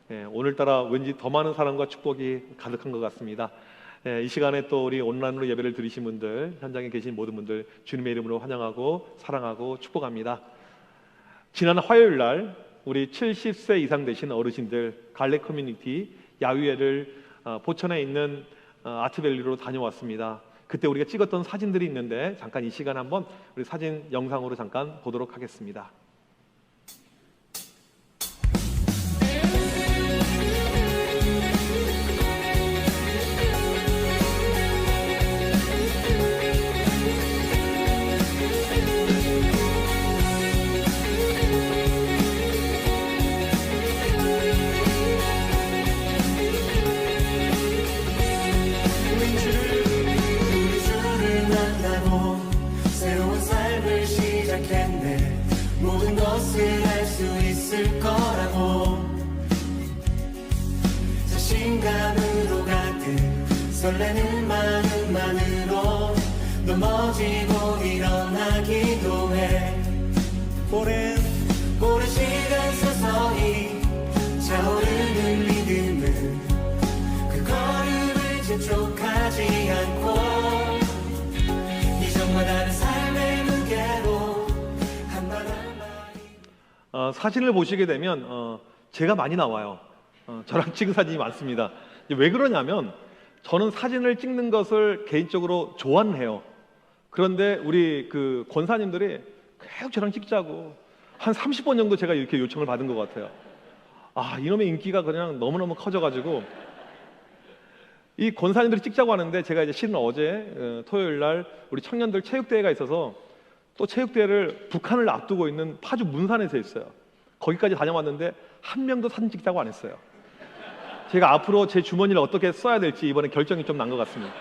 오늘따라 왠지 더 많은 사랑과 축복이 가득한 것 같습니다. 이 시간에 또 우리 온라인으로 예배를 드리신 분들, 현장에 계신 모든 분들 주님의 이름으로 환영하고 사랑하고 축복합니다. 지난 화요일 날 우리 70세 이상 되신 어르신들 갈래 커뮤니티 야유회를 포천에 있는 아트밸리로 다녀왔습니다. 그때 우리가 찍었던 사진들이 있는데 잠깐 이 시간 한번 우리 사진 영상으로 잠깐 보도록 하겠습니다. 모든 것을 할 수 있을 거라고 자신감으로 가득 설레는 마음만으로 넘어지고 일어나기도 해. 오랜 시간 서서히 차오르는 믿음은 그 걸음을 재촉하지 않고 이전과 다른 삶의 무게로 사진을 보시게 되면 제가 많이 나와요. 저랑 찍은 사진이 많습니다. 왜 그러냐면 저는 사진을 찍는 것을 개인적으로 좋아는 해요. 그런데 우리 그 권사님들이 계속 저랑 찍자고 한 30번 정도 제가 이렇게 요청을 받은 것 같아요. 이놈의 인기가 그냥 너무너무 커져가지고 이 권사님들이 찍자고 하는데 제가 이제 실은 어제 토요일 날 우리 청년들 체육대회가 있어서 또 체육대회를 북한을 앞두고 있는 파주 문산에서 했어요. 거기까지 다녀왔는데 한 명도 사진 찍자고 안 했어요. 제가 앞으로 제 주머니를 어떻게 써야 될지 이번에 결정이 좀 난 것 같습니다.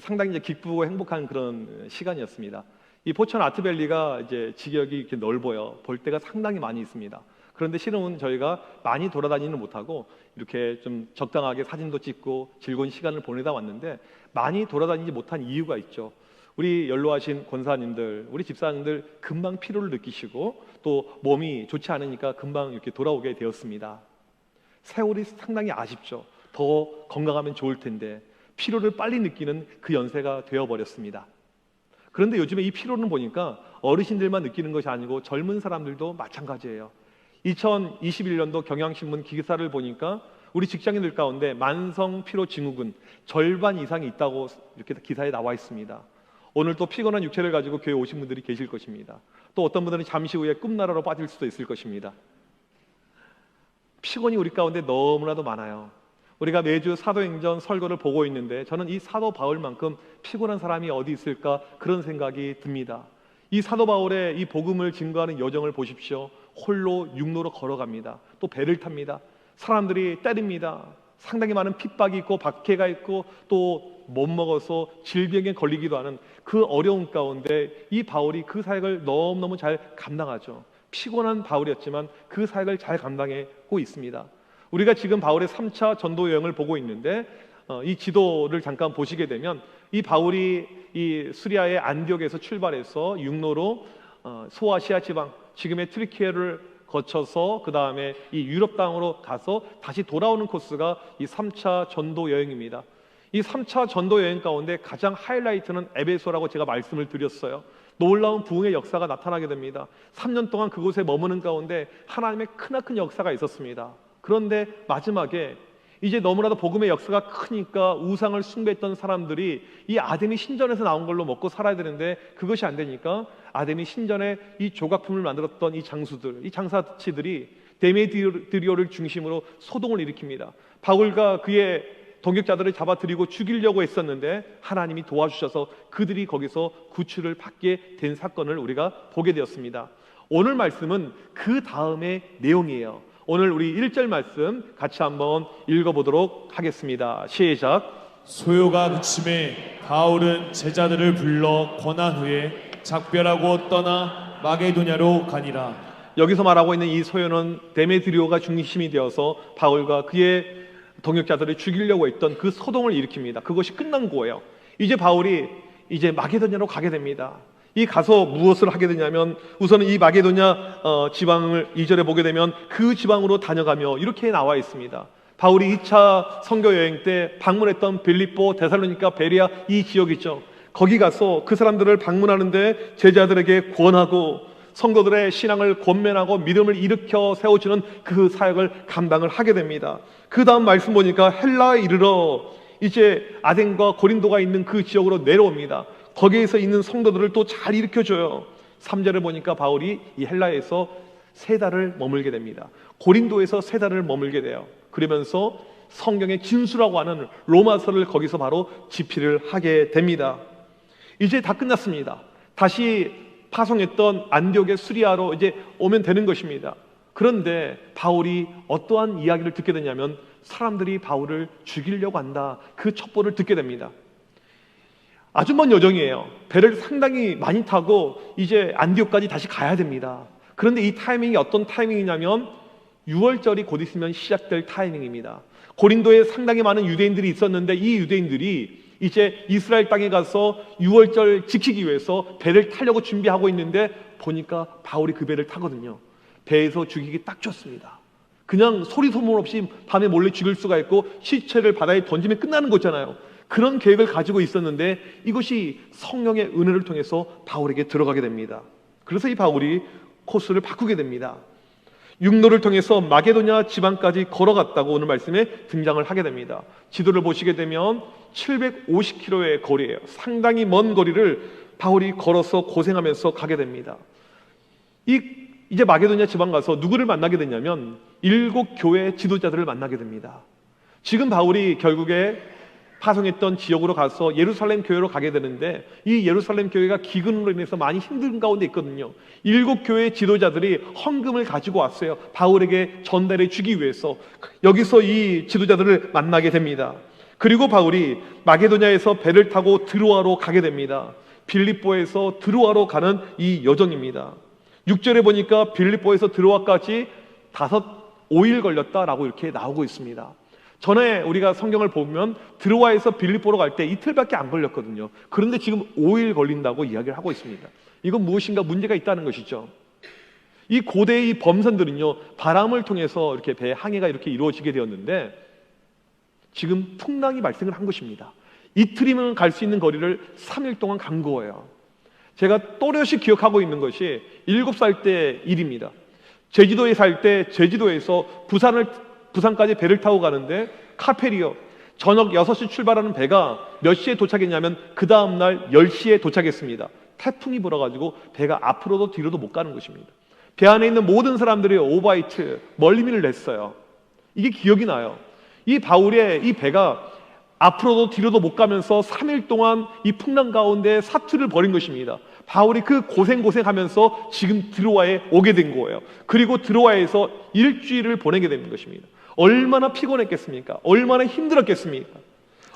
상당히 이제 기쁘고 행복한 그런 시간이었습니다. 이 포천 아트밸리가 이제 지역이 이렇게 넓어요. 볼 데가 상당히 많이 있습니다. 그런데 실은 저희가 많이 돌아다니는 못하고 이렇게 좀 적당하게 사진도 찍고 즐거운 시간을 보내다 왔는데 많이 돌아다니지 못한 이유가 있죠. 우리 연로하신 권사님들, 우리 집사님들 금방 피로를 느끼시고 또 몸이 좋지 않으니까 금방 이렇게 돌아오게 되었습니다. 세월이 상당히 아쉽죠. 더 건강하면 좋을 텐데 피로를 빨리 느끼는 그 연세가 되어버렸습니다. 그런데 요즘에 이 피로는 보니까 어르신들만 느끼는 것이 아니고 젊은 사람들도 마찬가지예요. 2021년도 경향신문 기사를 보니까 우리 직장인들 가운데 만성 피로 증후군 절반 이상이 있다고 이렇게 기사에 나와 있습니다. 오늘 또 피곤한 육체를 가지고 교회에 오신 분들이 계실 것입니다. 또 어떤 분들은 잠시 후에 꿈나라로 빠질 수도 있을 것입니다. 피곤이 우리 가운데 너무나도 많아요. 우리가 매주 사도행전 설교를 보고 있는데 저는 이 사도 바울만큼 피곤한 사람이 어디 있을까 그런 생각이 듭니다. 이 사도 바울의 이 복음을 증거하는 여정을 보십시오. 홀로 육로로 걸어갑니다. 또 배를 탑니다. 사람들이 때립니다. 상당히 많은 핍박이 있고 박해가 있고 또 못 먹어서 질병에 걸리기도 하는 그 어려운 가운데 이 바울이 그 사역을 너무너무 잘 감당하죠. 피곤한 바울이었지만 그 사역을 잘 감당하고 있습니다. 우리가 지금 바울의 3차 전도 여행을 보고 있는데 이 지도를 잠깐 보시게 되면 이 바울이 이 수리아의 안디옥에서 출발해서 육로로 소아시아 지방 지금의 트리키에를 거쳐서 그 다음에 이 유럽 땅으로 가서 다시 돌아오는 코스가 이 3차 전도 여행입니다. 이 3차 전도 여행 가운데 가장 하이라이트는 에베소라고 제가 말씀을 드렸어요. 놀라운 부흥의 역사가 나타나게 됩니다. 3년 동안 그곳에 머무는 가운데 하나님의 크나큰 역사가 있었습니다. 그런데 마지막에 이제 너무나도 복음의 역사가 크니까 우상을 숭배했던 사람들이 이 아데미 신전에서 나온 걸로 먹고 살아야 되는데 그것이 안 되니까 아데미 신전에 이 조각품을 만들었던 이 장수들, 이 장사치들이 데메드리오를 중심으로 소동을 일으킵니다. 바울과 그의 동역자들을 잡아들이고 죽이려고 했었는데 하나님이 도와주셔서 그들이 거기서 구출을 받게 된 사건을 우리가 보게 되었습니다. 오늘 말씀은 그 다음의 내용이에요. 오늘 우리 1절 말씀 같이 한번 읽어보도록 하겠습니다. 시작. 소요가 그침에 바울은 제자들을 불러 권한 후에 작별하고 떠나 마게도냐로 가니라. 여기서 말하고 있는 이 소요는 데메드리오가 중심이 되어서 바울과 그의 동역자들을 죽이려고 했던 그 소동을 일으킵니다. 그것이 끝난 거예요. 이제 바울이 이제 마게도냐로 가게 됩니다. 이 가서 무엇을 하게 되냐면 우선은 이 마게도냐 지방을 2절에 보게 되면 그 지방으로 다녀가며 이렇게 나와 있습니다. 바울이 2차 선교 여행 때 방문했던 빌립보, 데살로니가, 베레아 이 지역이죠. 거기 가서 그 사람들을 방문하는데 제자들에게 권하고 성도들의 신앙을 권면하고 믿음을 일으켜 세워주는 그 사역을 감당을 하게 됩니다. 그 다음 말씀 보니까 헬라에 이르러 이제 아덴과 고린도가 있는 그 지역으로 내려옵니다. 거기에서 있는 성도들을 또 잘 일으켜줘요. 3절을 보니까 바울이 이 헬라에서 3달을 머물게 됩니다. 고린도에서 3달을 머물게 돼요. 그러면서 성경의 진수라고 하는 로마서를 거기서 바로 집필을 하게 됩니다. 이제 다 끝났습니다. 다시 파송했던 안디옥의 수리아로 이제 오면 되는 것입니다. 그런데 바울이 어떠한 이야기를 듣게 되냐면 사람들이 바울을 죽이려고 한다. 그 첩보를 듣게 됩니다. 아주 먼 여정이에요. 배를 상당히 많이 타고 이제 안디옥까지 다시 가야 됩니다. 그런데 이 타이밍이 어떤 타이밍이냐면 6월절이 곧 있으면 시작될 타이밍입니다. 고린도에 상당히 많은 유대인들이 있었는데 이 유대인들이 이제 이스라엘 땅에 가서 6월절 지키기 위해서 배를 타려고 준비하고 있는데 보니까 바울이 그 배를 타거든요. 배에서 죽이기 딱 좋습니다. 그냥 소리 소문 없이 밤에 몰래 죽일 수가 있고 시체를 바다에 던지면 끝나는 거잖아요. 그런 계획을 가지고 있었는데 이것이 성령의 은혜를 통해서 바울에게 들어가게 됩니다. 그래서 이 바울이 코스를 바꾸게 됩니다. 육로를 통해서 마게도냐 지방까지 걸어갔다고 오늘 말씀에 등장을 하게 됩니다. 지도를 보시게 되면 750km의 거리예요. 상당히 먼 거리를 바울이 걸어서 고생하면서 가게 됩니다. 이제 마게도냐 지방 가서 누구를 만나게 되냐면 7교회 지도자들을 만나게 됩니다. 지금 바울이 결국에 파송했던 지역으로 가서 예루살렘 교회로 가게 되는데 이 예루살렘 교회가 기근으로 인해서 많이 힘든 가운데 있거든요. 7교회 지도자들이 헌금을 가지고 왔어요. 바울에게 전달해 주기 위해서. 여기서 이 지도자들을 만나게 됩니다. 그리고 바울이 마게도냐에서 배를 타고 드로아로 가게 됩니다. 빌립보에서 드로아로 가는 이 여정입니다. 6절에 보니까 빌립보에서 드로아까지 5일 걸렸다라고 이렇게 나오고 있습니다. 전에 우리가 성경을 보면 드로아에서 빌립보로 갈 때 이틀밖에 안 걸렸거든요. 그런데 지금 5일 걸린다고 이야기를 하고 있습니다. 이건 무엇인가 문제가 있다는 것이죠. 이 고대의 이 범선들은요, 바람을 통해서 이렇게 배 항해가 이렇게 이루어지게 되었는데 지금 풍랑이 발생을 한 것입니다. 이틀이면 갈 수 있는 거리를 3일 동안 간 거예요. 제가 또렷이 기억하고 있는 것이 7살 때 일입니다. 제주도에 살 때 제주도에서 부산까지 배를 타고 가는데 카페리어 저녁 6시 출발하는 배가 몇 시에 도착했냐면 그 다음날 10시에 도착했습니다. 태풍이 불어가지고 배가 앞으로도 뒤로도 못 가는 것입니다. 배 안에 있는 모든 사람들이 오바이트 멀리민을 냈어요. 이게 기억이 나요. 이 바울의 이 배가 앞으로도 뒤로도 못 가면서 3일 동안 이 풍랑 가운데 사투를 벌인 것입니다. 바울이 그 고생하면서 지금 드로아에 오게 된 거예요. 그리고 드로아에서 일주일을 보내게 되는 것입니다. 얼마나 피곤했겠습니까? 얼마나 힘들었겠습니까?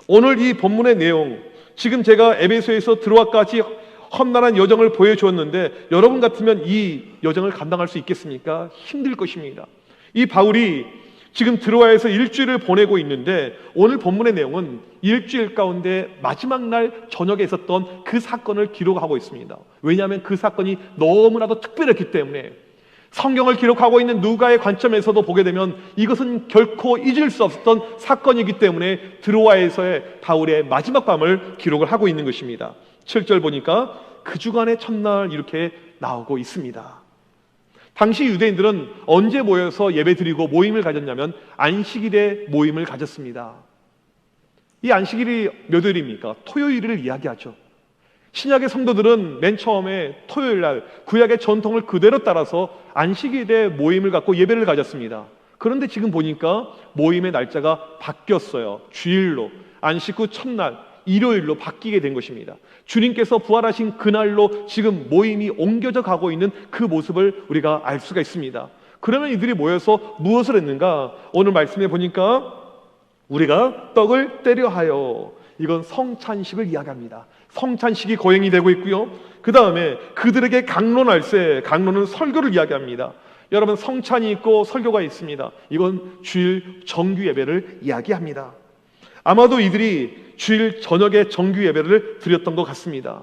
오늘 이 본문의 내용, 지금 제가 에베소에서 드로아까지 험난한 여정을 보여주었는데 여러분 같으면 이 여정을 감당할 수 있겠습니까? 힘들 것입니다. 이 바울이 지금 드로아에서 일주일을 보내고 있는데 오늘 본문의 내용은 일주일 가운데 마지막 날 저녁에 있었던 그 사건을 기록하고 있습니다. 왜냐하면 그 사건이 너무나도 특별했기 때문에 성경을 기록하고 있는 누가의 관점에서도 보게 되면 이것은 결코 잊을 수 없었던 사건이기 때문에 드로아에서의 바울의 마지막 밤을 기록을 하고 있는 것입니다. 7절 보니까 그 주간의 첫날 이렇게 나오고 있습니다. 당시 유대인들은 언제 모여서 예배드리고 모임을 가졌냐면 안식일에 모임을 가졌습니다. 이 안식일이 몇 요일입니까? 토요일을 이야기하죠. 신약의 성도들은 맨 처음에 토요일 날 구약의 전통을 그대로 따라서 안식일에 모임을 갖고 예배를 가졌습니다. 그런데 지금 보니까 모임의 날짜가 바뀌었어요. 주일로, 안식 후 첫날 일요일로 바뀌게 된 것입니다. 주님께서 부활하신 그날로 지금 모임이 옮겨져 가고 있는 그 모습을 우리가 알 수가 있습니다. 그러면 이들이 모여서 무엇을 했는가? 오늘 말씀해 보니까 우리가 떡을 떼려 하여, 이건 성찬식을 이야기합니다. 성찬식이 거행이 되고 있고요. 그 다음에 그들에게 강론할세, 강론은 설교를 이야기합니다. 여러분, 성찬이 있고 설교가 있습니다. 이건 주일 정규 예배를 이야기합니다. 아마도 이들이 주일 저녁에 정규 예배를 드렸던 것 같습니다.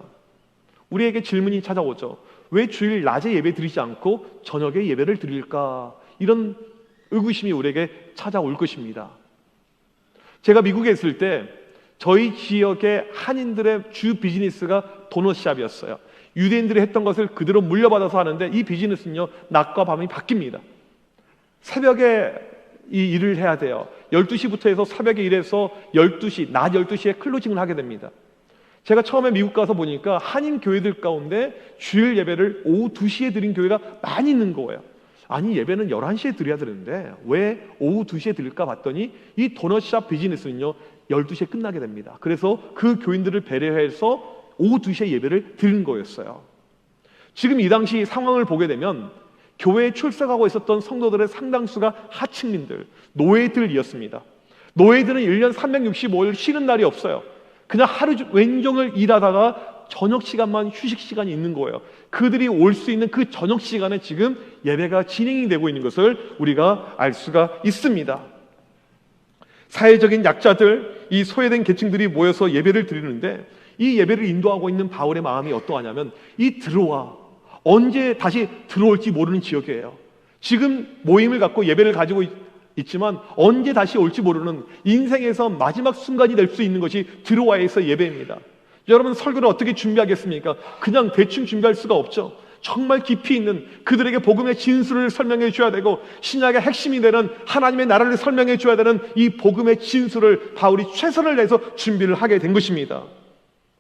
우리에게 질문이 찾아오죠. 왜 주일 낮에 예배 드리지 않고 저녁에 예배를 드릴까? 이런 의구심이 우리에게 찾아올 것입니다. 제가 미국에 있을 때 저희 지역의 한인들의 주 비즈니스가 도넛샵이었어요. 유대인들이 했던 것을 그대로 물려받아서 하는데 이 비즈니스는요, 낮과 밤이 바뀝니다. 새벽에 이 일을 해야 돼요. 12시부터 해서 새벽에 일해서 12시, 낮 12시에 클로징을 하게 됩니다. 제가 처음에 미국 가서 보니까 한인 교회들 가운데 주일 예배를 오후 2시에 드린 교회가 많이 있는 거예요. 아니, 예배는 11시에 드려야 되는데 왜 오후 2시에 드릴까 봤더니 이 도넛샵 비즈니스는요, 12시에 끝나게 됩니다. 그래서 그 교인들을 배려해서 오후 2시에 예배를 드리는 거였어요. 지금 이 당시 상황을 보게 되면 교회에 출석하고 있었던 성도들의 상당수가 하층민들, 노예들이었습니다. 노예들은 1년 365일 쉬는 날이 없어요. 그냥 하루 왼종일 일하다가 저녁 시간만 휴식 시간이 있는 거예요. 그들이 올 수 있는 그 저녁 시간에 지금 예배가 진행이 되고 있는 것을 우리가 알 수가 있습니다. 사회적인 약자들, 이 소외된 계층들이 모여서 예배를 드리는데 이 예배를 인도하고 있는 바울의 마음이 어떠하냐면 이 들어와, 언제 다시 들어올지 모르는 지역이에요. 지금 모임을 갖고 예배를 가지고 있지만 언제 다시 올지 모르는 인생에서 마지막 순간이 될 수 있는 것이 들어와에서 예배입니다. 여러분, 설교를 어떻게 준비하겠습니까? 그냥 대충 준비할 수가 없죠. 정말 깊이 있는 그들에게 복음의 진술을 설명해 줘야 되고 신약의 핵심이 되는 하나님의 나라를 설명해 줘야 되는 이 복음의 진술을 바울이 최선을 내서 준비를 하게 된 것입니다.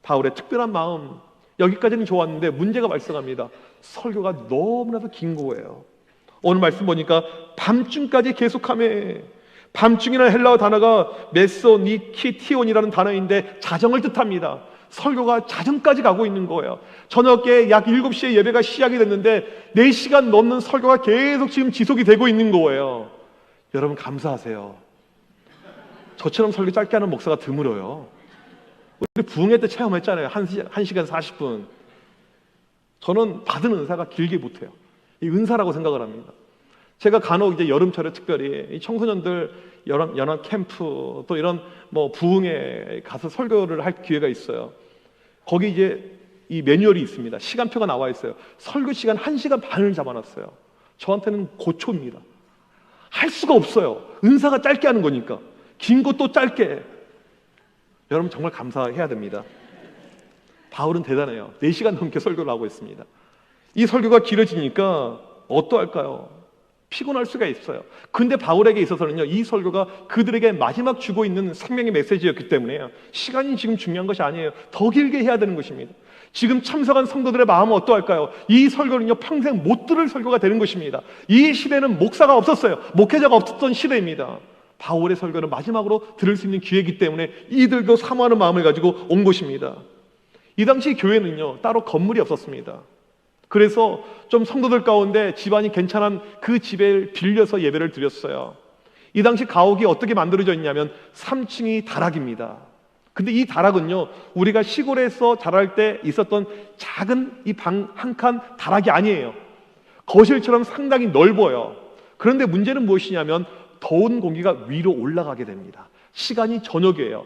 바울의 특별한 마음, 여기까지는 좋았는데 문제가 발생합니다. 설교가 너무나도 긴 거예요. 오늘 말씀 보니까 밤중까지 계속하며, 밤중이라는 헬라어 단어가 메소니키티온이라는 단어인데 자정을 뜻합니다. 설교가 자정까지 가고 있는 거예요. 저녁에 약 7시에 예배가 시작이 됐는데 4시간 넘는 설교가 계속 지금 지속이 되고 있는 거예요. 여러분, 감사하세요. 저처럼 설교 짧게 하는 목사가 드물어요. 우리 부흥회 때 체험했잖아요. 1시간 40분. 저는 받은 은사가 길게 못해요. 이 은사라고 생각을 합니다. 제가 간혹 이제 여름철에 특별히 이 청소년들 연합 캠프 또 이런 부흥회 가서 설교를 할 기회가 있어요. 거기 이제 이 매뉴얼이 있습니다. 시간표가 나와 있어요. 설교 시간 1시간 반을 잡아놨어요. 저한테는 고초입니다. 할 수가 없어요. 은사가 짧게 하는 거니까. 긴 것도 짧게. 여러분, 정말 감사해야 됩니다. 바울은 대단해요. 4시간 넘게 설교를 하고 있습니다. 이 설교가 길어지니까 어떠할까요? 피곤할 수가 있어요. 근데 바울에게 있어서는요, 이 설교가 그들에게 마지막 주고 있는 생명의 메시지였기 때문에 시간이 지금 중요한 것이 아니에요. 더 길게 해야 되는 것입니다. 지금 참석한 성도들의 마음은 어떠할까요? 이 설교는요, 평생 못 들을 설교가 되는 것입니다. 이 시대는 목사가 없었어요. 목회자가 없었던 시대입니다. 바울의 설교는 마지막으로 들을 수 있는 기회이기 때문에 이들도 사모하는 마음을 가지고 온 것입니다. 이 당시 교회는요, 따로 건물이 없었습니다. 그래서 좀 성도들 가운데 집안이 괜찮은 그 집을 빌려서 예배를 드렸어요. 이 당시 가옥이 어떻게 만들어져 있냐면 3층이 다락입니다. 근데 이 다락은요, 우리가 시골에서 자랄 때 있었던 작은 이 방 한 칸 다락이 아니에요. 거실처럼 상당히 넓어요. 그런데 문제는 무엇이냐면 더운 공기가 위로 올라가게 됩니다. 시간이 저녁이에요.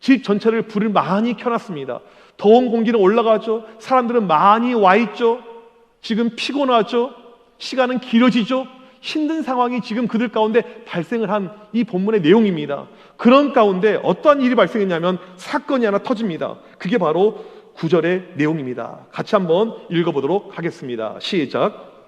집 전체를 불을 많이 켜놨습니다. 더운 공기는 올라가죠. 사람들은 많이 와 있죠. 지금 피곤하죠. 시간은 길어지죠. 힘든 상황이 지금 그들 가운데 발생을 한 이 본문의 내용입니다. 그런 가운데 어떠한 일이 발생했냐면 사건이 하나 터집니다. 그게 바로 9절의 내용입니다. 같이 한번 읽어보도록 하겠습니다. 시작.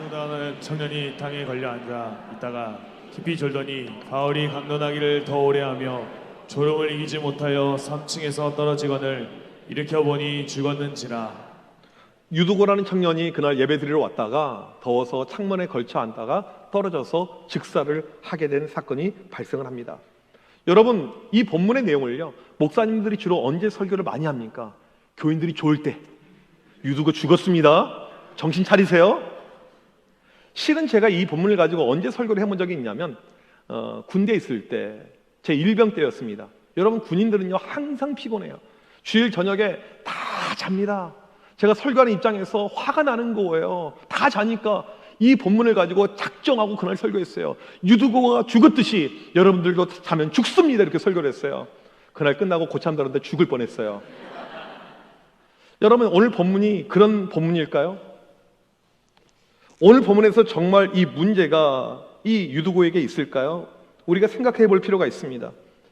강론하는 청년이 땅에 걸려 앉아 있다가 깊이 졸더니 바울이 강론하기를 더 오래 하며 조롱을 이기지 못하여 3층에서 떨어지거늘 일으켜 보니 죽었는지라. 유두고라는 청년이 그날 예배 드리러 왔다가 더워서 창문에 걸쳐 앉다가 떨어져서 즉사를 하게 된 사건이 발생을 합니다. 여러분, 이 본문의 내용을요, 목사님들이 주로 언제 설교를 많이 합니까? 교인들이 좋을 때. 유두고 죽었습니다. 정신 차리세요. 실은 제가 이 본문을 가지고 언제 설교를 해본 적이 있냐면 군대에 있을 때, 제 일병 때였습니다. 여러분, 군인들은요 항상 피곤해요. 주일 저녁에 다 잡니다. 제가 설교하는 입장에서 화가 나는 거예요. 다 자니까 이 본문을 가지고 작정하고 그날 설교했어요. 유두고가 죽었듯이 여러분들도 자면 죽습니다, 이렇게 설교를 했어요. 그날 끝나고 고참 들었는데 죽을 뻔했어요. 여러분, 오늘 본문이 그런 본문일까요? 오늘 본문에서 정말 이 문제가 이 유두고에게 있을까요? 우리가 생각해 볼 필요가 있습니다.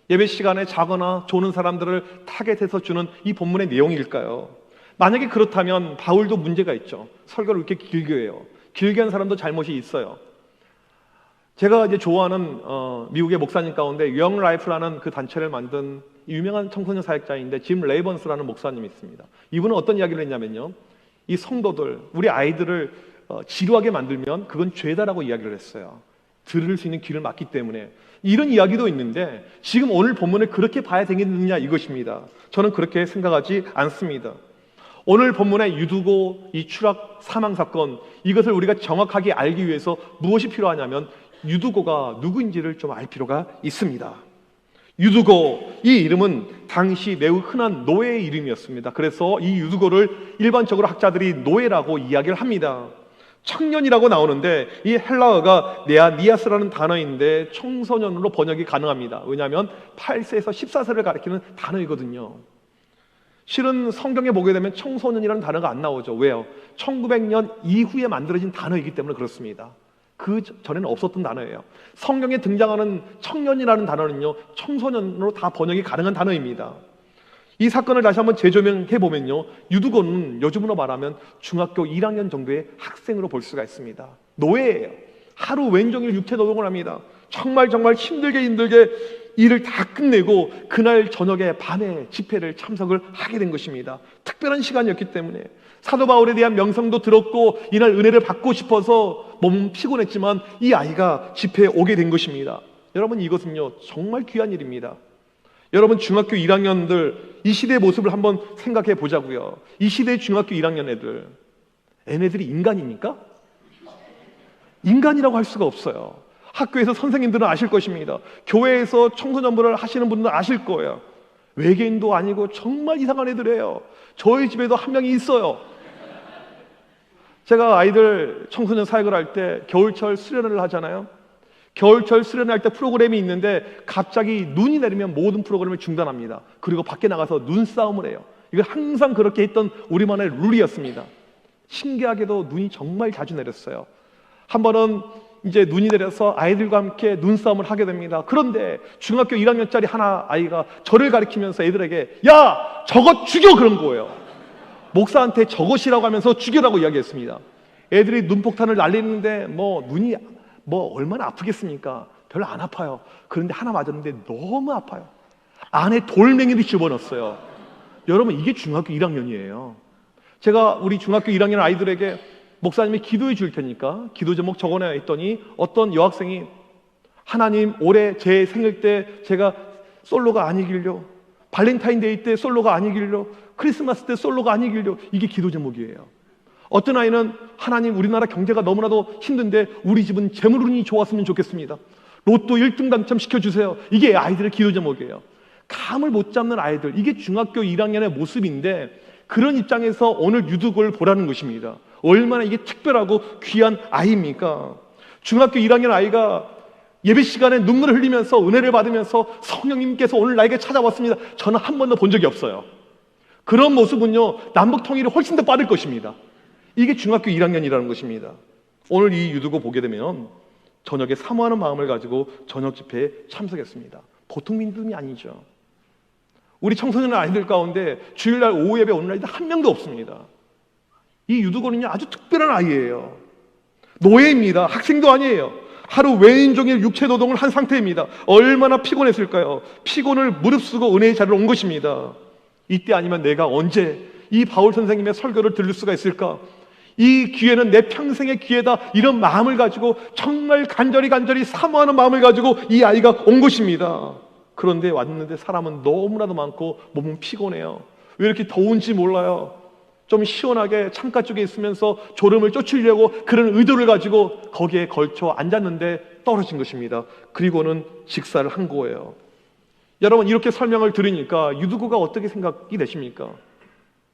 예배 시간에 자거나 조는 사람들을 타겟해서 주는 이 본문의 내용일까요? 만약에 그렇다면 바울도 문제가 있죠. 설교를 이렇게 길게 해요. 길게 한 사람도 잘못이 있어요. 제가 이제 좋아하는 미국의 목사님 가운데 영 라이프라는 그 단체를 만든 유명한 청소년 사역자인데 짐 레이번스라는 목사님이 있습니다. 이분은 어떤 이야기를 했냐면요, 이 성도들, 우리 아이들을 지루하게 만들면 그건 죄다라고 이야기를 했어요. 들을 수 있는 귀를 막기 때문에. 이런 이야기도 있는데 지금 오늘 본문을 그렇게 봐야 되겠느냐 이것입니다. 저는 그렇게 생각하지 않습니다. 오늘 본문의 유두고 이 추락 사망 사건, 이것을 우리가 정확하게 알기 위해서 무엇이 필요하냐면 유두고가 누구인지를 좀 알 필요가 있습니다. 유두고, 이 이름은 당시 매우 흔한 노예의 이름이었습니다. 그래서 이 유두고를 일반적으로 학자들이 노예라고 이야기를 합니다. 청년이라고 나오는데 이 헬라어가 네아니아스라는 단어인데 청소년으로 번역이 가능합니다. 왜냐하면 8세에서 14세를 가리키는 단어이거든요. 실은 성경에 보게 되면 청소년이라는 단어가 안 나오죠. 왜요? 1900년 이후에 만들어진 단어이기 때문에 그렇습니다. 그 전에는 없었던 단어예요. 성경에 등장하는 청년이라는 단어는요, 청소년으로 다 번역이 가능한 단어입니다. 이 사건을 다시 한번 재조명해 보면요, 유두고는 요즘으로 말하면 중학교 1학년 정도의 학생으로 볼 수가 있습니다. 노예예요. 하루 왼종일 육체노동을 합니다. 정말 힘들게 일을 다 끝내고 그날 저녁에 밤에 집회를 참석을 하게 된 것입니다. 특별한 시간이었기 때문에 사도 바울에 대한 명성도 들었고 이날 은혜를 받고 싶어서 몸은 피곤했지만 이 아이가 집회에 오게 된 것입니다. 여러분, 이것은요 정말 귀한 일입니다. 여러분, 중학교 1학년들 이 시대의 모습을 한번 생각해 보자고요. 이 시대의 중학교 1학년 애들, 얘네들이 인간입니까? 인간이라고 할 수가 없어요. 학교에서 선생님들은 아실 것입니다. 교회에서 청소년부를 하시는 분들은 아실 거예요. 외계인도 아니고 정말 이상한 애들이에요. 저희 집에도 한 명이 있어요. 제가 아이들 청소년 사역을 할 때 겨울철 수련회를 하잖아요. 겨울철 수련할 때 프로그램이 있는데 갑자기 눈이 내리면 모든 프로그램을 중단합니다. 그리고 밖에 나가서 눈싸움을 해요. 이거 항상 그렇게 했던 우리만의 룰이었습니다. 신기하게도 눈이 정말 자주 내렸어요. 한 번은 이제 눈이 내려서 아이들과 함께 눈싸움을 하게 됩니다. 그런데 중학교 1학년짜리 하나 아이가 저를 가리키면서 애들에게 야! 저것 죽여! 그런 거예요. 목사한테 저것이라고 하면서 죽여라고 이야기했습니다. 애들이 눈폭탄을 날리는데 눈이 얼마나 아프겠습니까? 별로 안 아파요. 그런데 하나 맞았는데 너무 아파요. 안에 돌멩이를 집어넣었어요. 여러분, 이게 중학교 1학년이에요. 제가 우리 중학교 1학년 아이들에게 목사님이 기도해 줄 테니까 기도 제목 적어내야 했더니 어떤 여학생이 하나님, 올해 제 생일 때 제가 솔로가 아니길요, 발렌타인데이 때 솔로가 아니길요, 크리스마스 때 솔로가 아니길요, 이게 기도 제목이에요. 어떤 아이는 하나님, 우리나라 경제가 너무나도 힘든데 우리 집은 재물운이 좋았으면 좋겠습니다. 로또 1등 당첨시켜주세요. 이게 아이들의 기도 제목이에요. 감을 못 잡는 아이들, 이게 중학교 1학년의 모습인데 그런 입장에서 오늘 유두고를 보라는 것입니다. 얼마나 이게 특별하고 귀한 아이입니까? 중학교 1학년 아이가 예배 시간에 눈물을 흘리면서 은혜를 받으면서 성령님께서 오늘 나에게 찾아왔습니다. 저는 한 번도 본 적이 없어요. 그런 모습은요, 남북 통일이 훨씬 더 빠를 것입니다. 이게 중학교 1학년이라는 것입니다. 오늘 이 유두고 보게 되면 저녁에 사모하는 마음을 가지고 저녁 집회에 참석했습니다. 보통 믿음이 아니죠. 우리 청소년 아이들 가운데 주일날 오후 예배 오는 아이들 한 명도 없습니다. 이 유두고는요 아주 특별한 아이예요. 노예입니다. 학생도 아니에요. 하루 왼종일 육체노동을 한 상태입니다. 얼마나 피곤했을까요? 피곤을 무릅쓰고 은혜의 자리로 온 것입니다. 이때 아니면 내가 언제 이 바울 선생님의 설교를 들을 수가 있을까? 이 기회는 내 평생의 기회다, 이런 마음을 가지고 정말 간절히 사모하는 마음을 가지고 이 아이가 온 것입니다. 그런데 왔는데 사람은 너무나도 많고 몸은 피곤해요. 왜 이렇게 더운지 몰라요. 좀 시원하게 창가 쪽에 있으면서 졸음을 쫓으려고 그런 의도를 가지고 거기에 걸쳐 앉았는데 떨어진 것입니다. 그리고는 직사를 한 거예요. 여러분, 이렇게 설명을 들으니까 유두고가 어떻게 생각이 되십니까?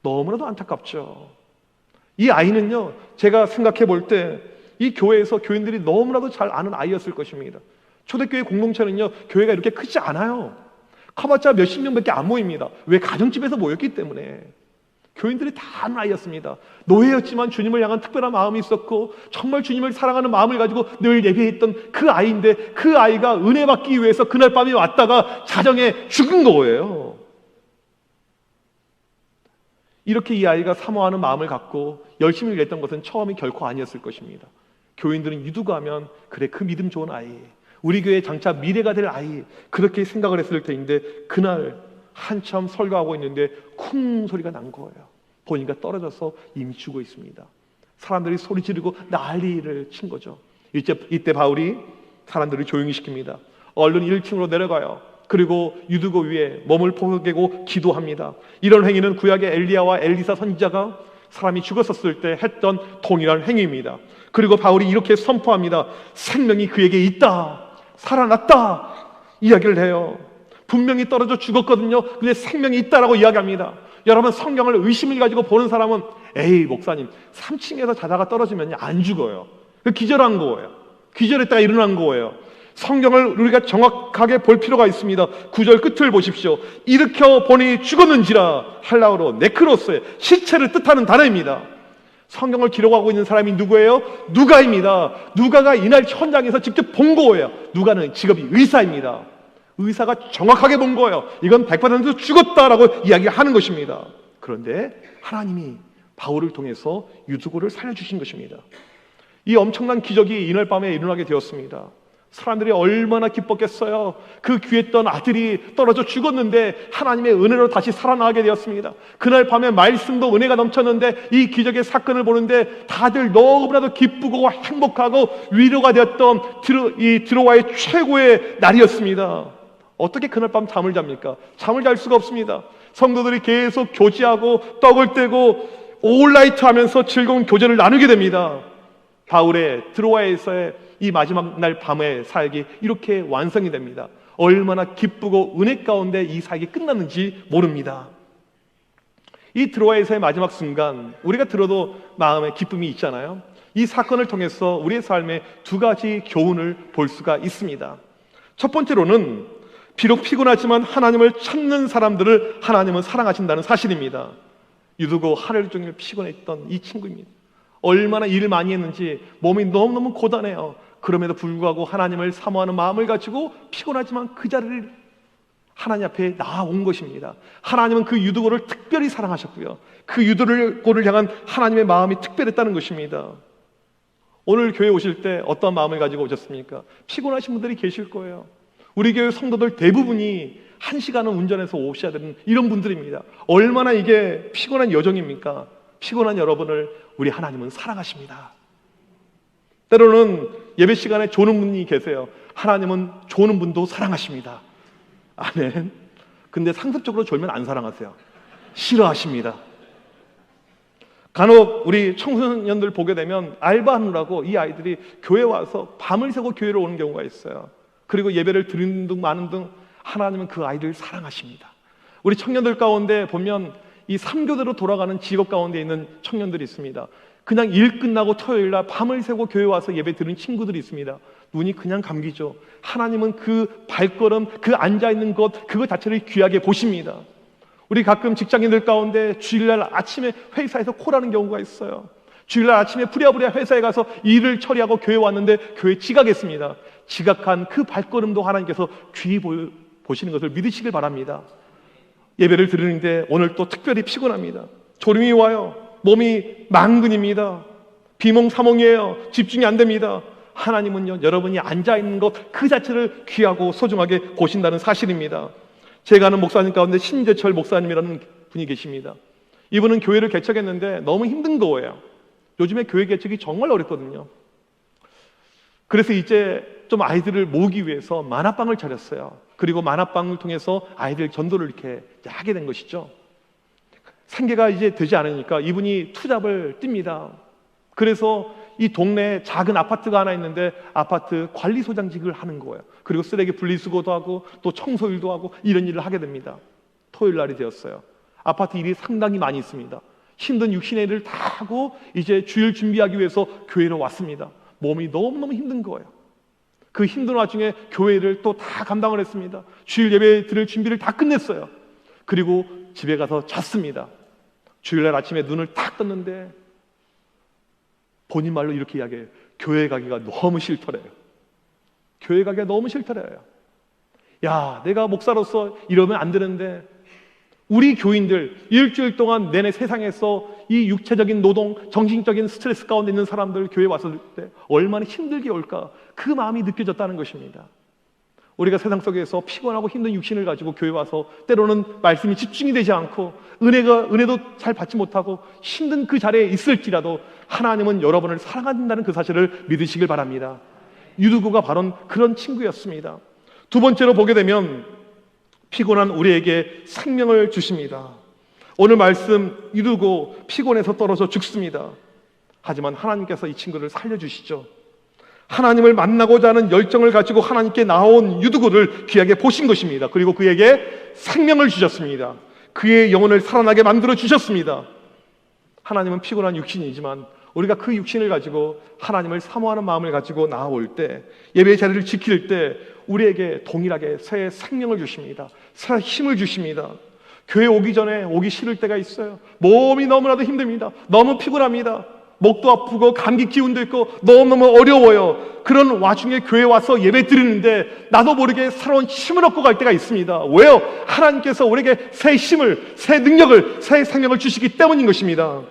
너무나도 안타깝죠. 이 아이는요, 제가 생각해 볼 때 이 교회에서 교인들이 너무나도 잘 아는 아이였을 것입니다. 초대교회 공동체는요, 교회가 이렇게 크지 않아요. 커봤자 몇십 명밖에 안 모입니다. 왜? 가정집에서 모였기 때문에. 교인들이 다 아는 아이였습니다. 노예였지만 주님을 향한 특별한 마음이 있었고 정말 주님을 사랑하는 마음을 가지고 늘 예배했던 그 아이인데, 그 아이가 은혜 받기 위해서 그날 밤에 왔다가 자정에 죽은 거예요. 이렇게 이 아이가 사모하는 마음을 갖고 열심히 일했던 것은 처음이 결코 아니었을 것입니다. 교인들은 유두가 하면 그래, 그 믿음 좋은 아이, 우리 교회의 장차 미래가 될 아이, 그렇게 생각을 했을 때인데, 그날 한참 설교하고 있는데 쿵 소리가 난 거예요. 보니까 떨어져서 이미 죽어 있습니다. 사람들이 소리 지르고 난리를 친 거죠. 이때 바울이 사람들을 조용히 시킵니다. 얼른 1층으로 내려가요. 그리고 유두고 위에 몸을 포개고 기도합니다. 이런 행위는 구약의 엘리야와 엘리사 선지자가 사람이 죽었었을 때 했던 동일한 행위입니다. 그리고 바울이 이렇게 선포합니다. 생명이 그에게 있다, 살아났다 이야기를 해요. 분명히 떨어져 죽었거든요. 근데 생명이 있다라고 이야기합니다. 여러분, 성경을 의심을 가지고 보는 사람은 에이 목사님 3층에서 자다가 떨어지면 안 죽어요. 기절한 거예요. 기절했다가 일어난 거예요. 성경을 우리가 정확하게 볼 필요가 있습니다. 9절 끝을 보십시오. 일으켜 보니 죽었는지라, 헬라어로 네크로스의 시체를 뜻하는 단어입니다. 성경을 기록하고 있는 사람이 누구예요? 누가입니다. 누가가 이날 현장에서 직접 본 거예요. 누가는 직업이 의사입니다. 의사가 정확하게 본 거예요. 이건 100% 죽었다라고 이야기하는 것입니다. 그런데 하나님이 바울을 통해서 유두고를 살려주신 것입니다. 이 엄청난 기적이 이날 밤에 일어나게 되었습니다. 사람들이 얼마나 기뻤겠어요. 그 귀했던 아들이 떨어져 죽었는데 하나님의 은혜로 다시 살아나게 되었습니다. 그날 밤에 말씀도 은혜가 넘쳤는데 이 기적의 사건을 보는데 다들 너무나도 기쁘고 행복하고 위로가 되었던 이 드로아의 최고의 날이었습니다. 어떻게 그날 밤 잠을 잡니까? 잠을 잘 수가 없습니다. 성도들이 계속 교제하고 떡을 떼고 올라이트 하면서 즐거운 교제를 나누게 됩니다. 바울의 드로아에서의 이 마지막 날 밤의 사역이 이렇게 완성이 됩니다. 얼마나 기쁘고 은혜 가운데 이 사역이 끝났는지 모릅니다. 이 드로아에서의 마지막 순간, 우리가 들어도 마음에 기쁨이 있잖아요. 이 사건을 통해서 우리의 삶에 두 가지 교훈을 볼 수가 있습니다. 첫 번째로는 비록 피곤하지만 하나님을 찾는 사람들을 하나님은 사랑하신다는 사실입니다. 유두고 하루 종일 피곤했던 이 친구입니다. 얼마나 일을 많이 했는지 몸이 너무너무 고단해요. 그럼에도 불구하고 하나님을 사모하는 마음을 가지고 피곤하지만 그 자리를 하나님 앞에 나아온 것입니다. 하나님은 그 유두고를 특별히 사랑하셨고요. 그 유두고를 향한 하나님의 마음이 특별했다는 것입니다. 오늘 교회 오실 때 어떤 마음을 가지고 오셨습니까? 피곤하신 분들이 계실 거예요. 우리 교회 성도들 대부분이 1시간은 운전해서 오셔야 되는 이런 분들입니다. 얼마나 이게 피곤한 여정입니까? 피곤한 여러분을 우리 하나님은 사랑하십니다. 때로는 예배 시간에 조는 분이 계세요. 하나님은 조는 분도 사랑하십니다. 아멘. 근데 상습적으로 졸면 안 사랑하세요. 싫어하십니다. 간혹 우리 청소년들 보게 되면 알바하느라고 이 아이들이 교회 와서 밤을 새고 교회를 오는 경우가 있어요. 그리고 예배를 드리는 등 마는 등 하나님은 그 아이들을 사랑하십니다. 우리 청년들 가운데 보면 이 3교대로 돌아가는 직업 가운데 있는 청년들이 있습니다. 그냥 일 끝나고 토요일날 밤을 새고 교회 와서 예배 드리는 친구들이 있습니다. 눈이 그냥 감기죠. 하나님은 그 발걸음, 그 앉아있는 것, 그거 자체를 귀하게 보십니다. 우리 가끔 직장인들 가운데 주일날 아침에 회사에서 콜하는 경우가 있어요. 주일날 아침에 부랴부랴 회사에 가서 일을 처리하고 교회 왔는데 교회 지각했습니다. 지각한 그 발걸음도 하나님께서 귀히 보시는 것을 믿으시길 바랍니다. 예배를 드리는데 오늘 또 특별히 피곤합니다. 졸음이 와요. 몸이 망근입니다. 비몽사몽이에요. 집중이 안 됩니다. 하나님은요, 여러분이 앉아있는 것 그 자체를 귀하고 소중하게 보신다는 사실입니다. 제가 아는 목사님 가운데 신재철 목사님이라는 분이 계십니다. 이분은 교회를 개척했는데 너무 힘든 거예요. 요즘에 교회 개척이 정말 어렵거든요. 그래서 이제 좀 아이들을 모으기 위해서 만화방을 차렸어요. 그리고 만화방을 통해서 아이들 전도를 이렇게 하게 된 것이죠. 생계가 이제 되지 않으니까 이분이 투잡을 띱니다. 그래서 이 동네에 작은 아파트가 하나 있는데 아파트 관리소장직을 하는 거예요. 그리고 쓰레기 분리수거도 하고 또 청소일도 하고 이런 일을 하게 됩니다. 토요일 날이 되었어요. 아파트 일이 상당히 많이 있습니다. 힘든 육신의 일을 다 하고 이제 주일 준비하기 위해서 교회로 왔습니다. 몸이 너무너무 힘든 거예요. 그 힘든 와중에 교회를 또 다 감당을 했습니다. 주일 예배 드릴 준비를 다 끝냈어요. 그리고 집에 가서 잤습니다. 주일날 아침에 눈을 딱 떴는데 본인 말로 이렇게 이야기해요. 교회 가기가 너무 싫더래요. 교회 가기가 너무 싫더래요. 야, 내가 목사로서 이러면 안 되는데 우리 교인들 일주일 동안 내내 세상에서 이 육체적인 노동, 정신적인 스트레스 가운데 있는 사람들 교회 왔을 때 얼마나 힘들게 올까, 그 마음이 느껴졌다는 것입니다. 우리가 세상 속에서 피곤하고 힘든 육신을 가지고 교회 와서 때로는 말씀이 집중이 되지 않고 은혜도 잘 받지 못하고 힘든 그 자리에 있을지라도 하나님은 여러분을 사랑한다는 그 사실을 믿으시길 바랍니다. 유두고가 바로 그런 친구였습니다. 두 번째로 보게 되면 피곤한 우리에게 생명을 주십니다. 오늘 말씀 유두고 피곤해서 떨어져 죽습니다. 하지만 하나님께서 이 친구를 살려주시죠. 하나님을 만나고자 하는 열정을 가지고 하나님께 나온 유두고를 귀하게 보신 것입니다. 그리고 그에게 생명을 주셨습니다. 그의 영혼을 살아나게 만들어 주셨습니다. 하나님은 피곤한 육신이지만 우리가 그 육신을 가지고 하나님을 사모하는 마음을 가지고 나아올 때, 예배의 자리를 지킬 때 우리에게 동일하게 새 생명을 주십니다. 새 힘을 주십니다. 교회 오기 전에 오기 싫을 때가 있어요. 몸이 너무나도 힘듭니다. 너무 피곤합니다. 목도 아프고 감기 기운도 있고 너무너무 어려워요. 그런 와중에 교회 와서 예배 드리는데 나도 모르게 새로운 힘을 얻고 갈 때가 있습니다. 왜요? 하나님께서 우리에게 새 힘을, 새 능력을, 새 생명을 주시기 때문인 것입니다.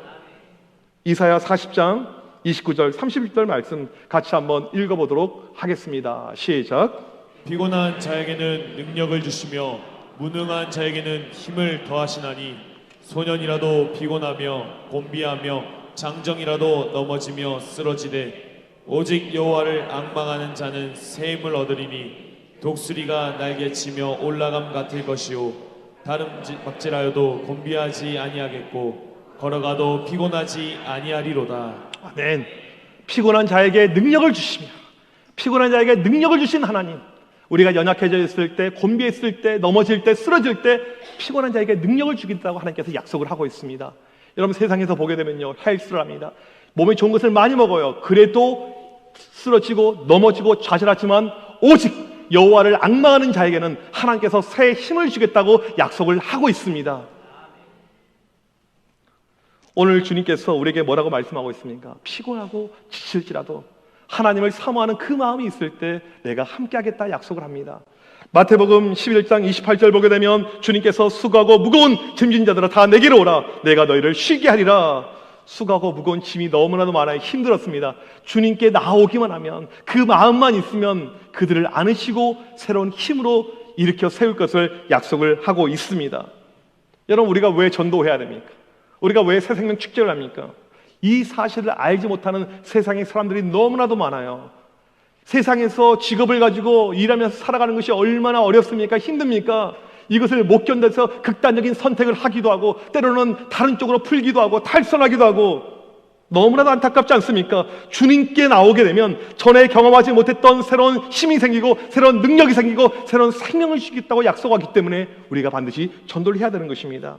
이사야 40장 29절 31절 말씀 같이 한번 읽어보도록 하겠습니다. 시작. 피곤한 자에게는 능력을 주시며 무능한 자에게는 힘을 더하시나니 소년이라도 피곤하며 곤비하며 장정이라도 넘어지며 쓰러지되 오직 여호와를 앙망하는 자는 새 힘을 얻으리니 독수리가 날개치며 올라감 같을 것이요 다름박질하여도 곤비하지 아니하겠고 걸어가도 피곤하지 아니하리로다. 아멘. 피곤한 자에게 능력을 주시며 피곤한 자에게 능력을 주신 하나님, 우리가 연약해져 있을 때, 곤비했을 때, 넘어질 때, 쓰러질 때 피곤한 자에게 능력을 주겠다고 하나님께서 약속을 하고 있습니다. 여러분 세상에서 보게 되면요, 헬스를 합니다. 몸에 좋은 것을 많이 먹어요. 그래도 쓰러지고 넘어지고 좌절하지만 오직 여호와를 앙망하는 자에게는 하나님께서 새 힘을 주겠다고 약속을 하고 있습니다. 오늘 주님께서 우리에게 뭐라고 말씀하고 있습니까? 피곤하고 지칠지라도 하나님을 사모하는 그 마음이 있을 때 내가 함께하겠다 약속을 합니다. 마태복음 11장 28절 보게 되면 주님께서 수고하고 무거운 짐진 자들아 다 내게로 오라, 내가 너희를 쉬게 하리라. 수고하고 무거운 짐이 너무나도 많아요. 힘들었습니다. 주님께 나오기만 하면, 그 마음만 있으면 그들을 안으시고 새로운 힘으로 일으켜 세울 것을 약속을 하고 있습니다. 여러분, 우리가 왜 전도해야 됩니까? 우리가 왜 새생명 축제를 합니까? 이 사실을 알지 못하는 세상의 사람들이 너무나도 많아요. 세상에서 직업을 가지고 일하면서 살아가는 것이 얼마나 어렵습니까? 힘듭니까? 이것을 못 견뎌서 극단적인 선택을 하기도 하고 때로는 다른 쪽으로 풀기도 하고 탈선하기도 하고 너무나도 안타깝지 않습니까? 주님께 나오게 되면 전에 경험하지 못했던 새로운 힘이 생기고 새로운 능력이 생기고 새로운 생명을 주겠다고 약속하기 때문에 우리가 반드시 전도를 해야 되는 것입니다.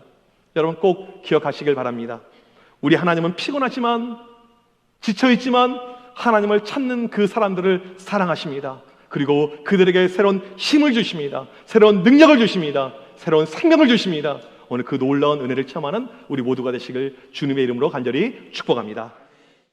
여러분 꼭 기억하시길 바랍니다. 우리 하나님은 피곤하지만 지쳐있지만 하나님을 찾는 그 사람들을 사랑하십니다. 그리고 그들에게 새로운 힘을 주십니다. 새로운 능력을 주십니다. 새로운 생명을 주십니다. 오늘 그 놀라운 은혜를 체험하는 우리 모두가 되시길 주님의 이름으로 간절히 축복합니다.